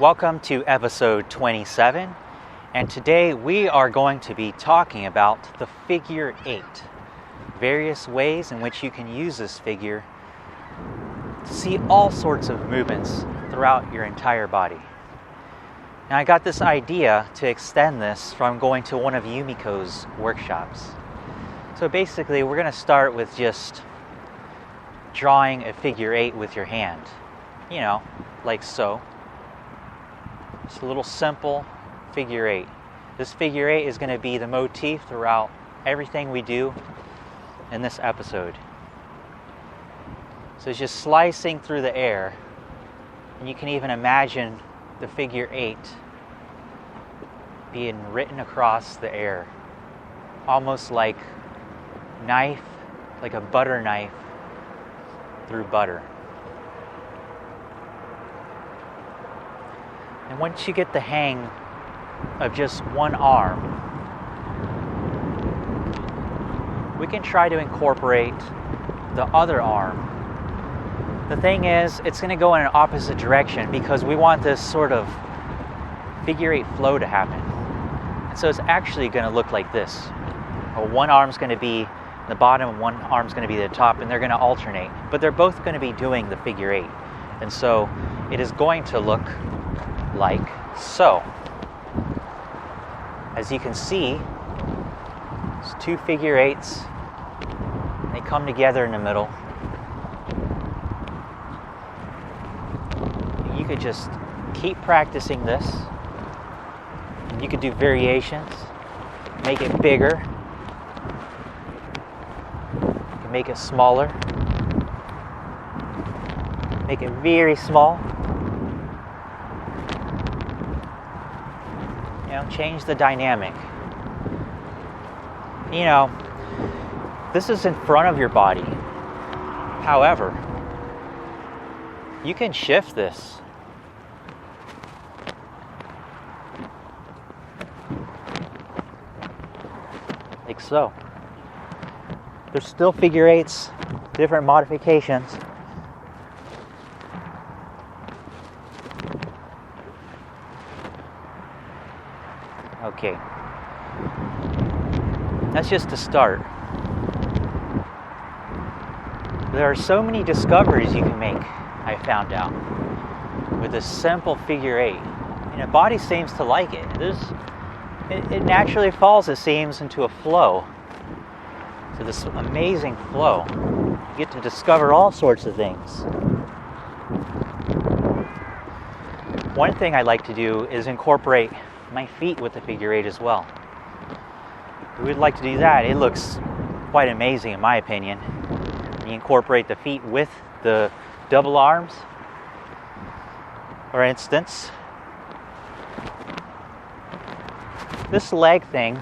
Welcome to episode 27, and today we are going to be talking about the figure 8, various ways in which you can use this figure to see all sorts of movements throughout your entire body. Now I got this idea to extend this from going to one of Yumiko's workshops. So basically we're going to start with just drawing a figure 8 with your hand, like so. It's a little simple figure 8. This figure 8 is going to be the motif throughout everything we do in this episode. So it's just slicing through the air, and you can even imagine the figure 8 being written across the air, almost like a butter knife through butter. And once you get the hang of just one arm, we can try to incorporate the other arm. The thing is, it's going to go in an opposite direction because we want this sort of figure 8 flow to happen. And so it's actually going to look like this. One arm's going to be the bottom and one arm's going to be the top, and they're going to alternate. But they're both going to be doing the figure 8. And so it is going to look like so. As you can see, it's two figure 8s. They come together in the middle. You could just keep practicing this. You could do variations, make it bigger, you can make it smaller, make it very small. Change the dynamic. This is in front of your body. However, you can shift this. Like so. There's still figure 8s, different modifications. Okay, that's just a start. There are so many discoveries you can make, I found out, with this simple figure 8. And the body seems to like it. It naturally falls, it seems, into a flow. So this amazing flow. You get to discover all sorts of things. One thing I like to do is incorporate my feet with the figure 8 as well. If we'd like to do that, it looks quite amazing in my opinion. You incorporate the feet with the double arms. For instance, this leg thing,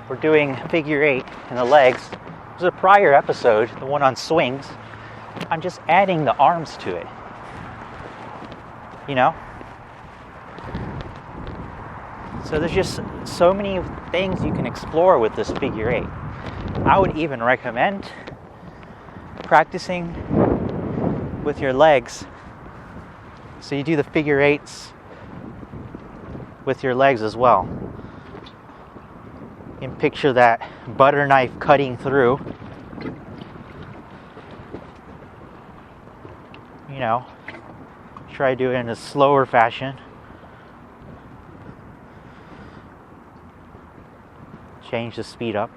we're doing figure 8 in the legs. There's a prior episode, the one on swings. I'm just adding the arms to it. So there's just so many things you can explore with this figure 8. I would even recommend practicing with your legs. So you do the figure 8s with your legs as well. You can picture that butter knife cutting through. Try to do it in a slower fashion. Change the speed up.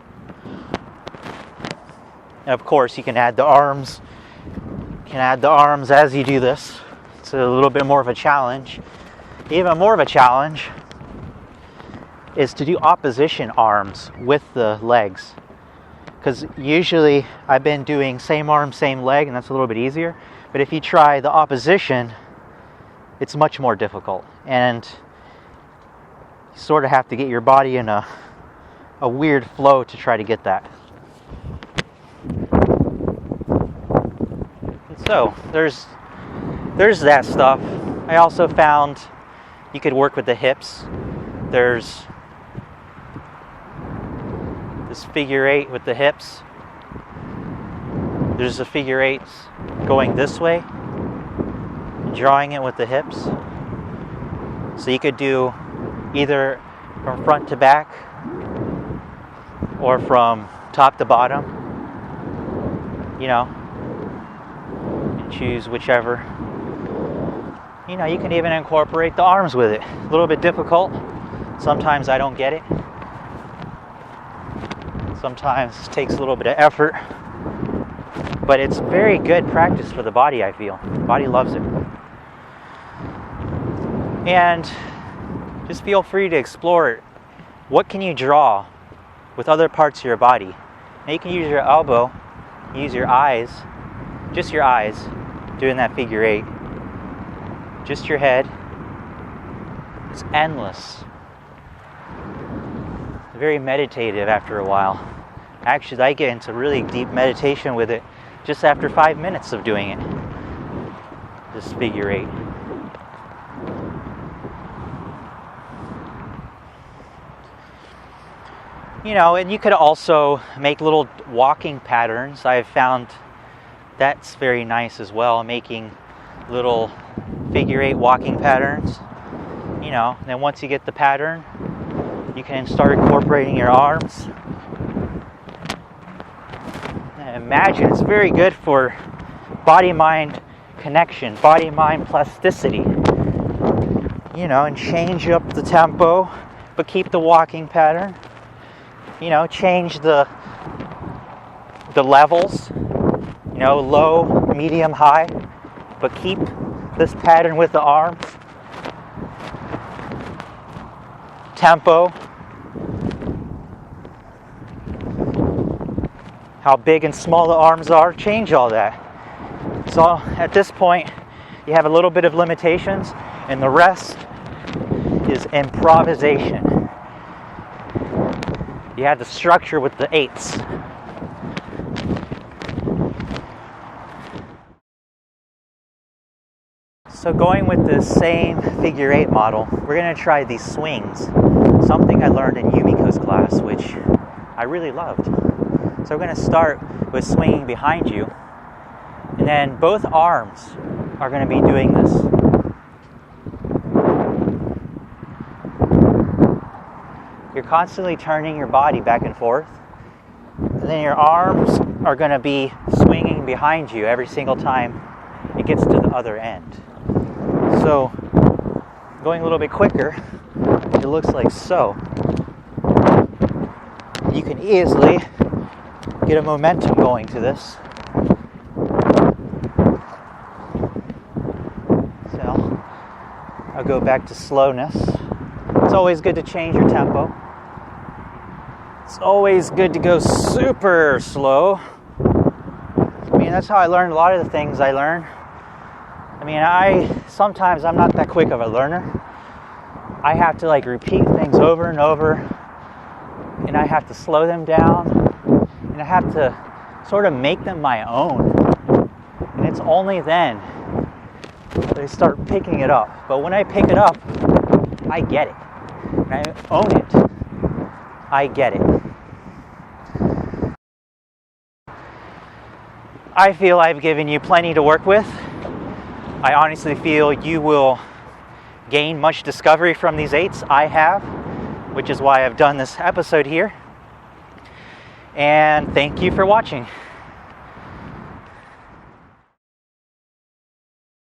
And of course, you can add the arms. You can add the arms as you do this. It's a little bit more of a challenge. Even more of a challenge is to do opposition arms with the legs. Because usually I've been doing same arm, same leg, and that's a little bit easier. But if you try the opposition, it's much more difficult. And you sort of have to get your body in a weird flow to try to get that. And so there's that stuff. I also found you could work with the hips. There's this figure 8 with the hips. There's the figure 8s going this way, drawing it with the hips. So you could do either from front to back or from top to bottom, you know, and choose whichever. You know, you can even incorporate the arms with it. A little bit difficult. Sometimes I don't get it. Sometimes it takes a little bit of effort. But it's very good practice for the body, I feel. The body loves it. And just feel free to explore it. What can you draw with other parts of your body? Now you can use your elbow, use your eyes, just your eyes, doing that figure 8. Just your head. It's endless. Very meditative after a while. Actually, I get into really deep meditation with it just after 5 minutes of doing it. This figure 8. You know, and you could also make little walking patterns. I've found that's very nice as well, making little figure 8 walking patterns. You know, then once you get the pattern, you can start incorporating your arms. And imagine, it's very good for body-mind connection, body-mind plasticity. You know, and change up the tempo, but keep the walking pattern. You know, change the levels, you know, low, medium, high, but keep this pattern with the arms. Tempo. How big and small the arms are, change all that. So at this point, you have a little bit of limitations, and the rest is improvisation. You have the structure with the 8s. So going with the same figure 8 model, we're going to try these swings. Something I learned in Yumiko's class, which I really loved. So we're going to start with swinging behind you, and then both arms are going to be doing this. You're constantly turning your body back and forth, and then your arms are going to be swinging behind you every single time it gets to the other end. So, going a little bit quicker, it looks like so. You can easily get a momentum going to this. So, I'll go back to slowness. It's always good to change your tempo. It's always good to go super slow. I mean, that's how I learned a lot of the things I learn. I mean, sometimes I'm not that quick of a learner. I have to repeat things over and over, and I have to slow them down, and I have to sort of make them my own. And it's only then that I start picking it up. But when I pick it up, I get it. And I own it. I get it. I feel I've given you plenty to work with. I honestly feel you will gain much discovery from these 8s. I have, which is why I've done this episode here. And thank you for watching.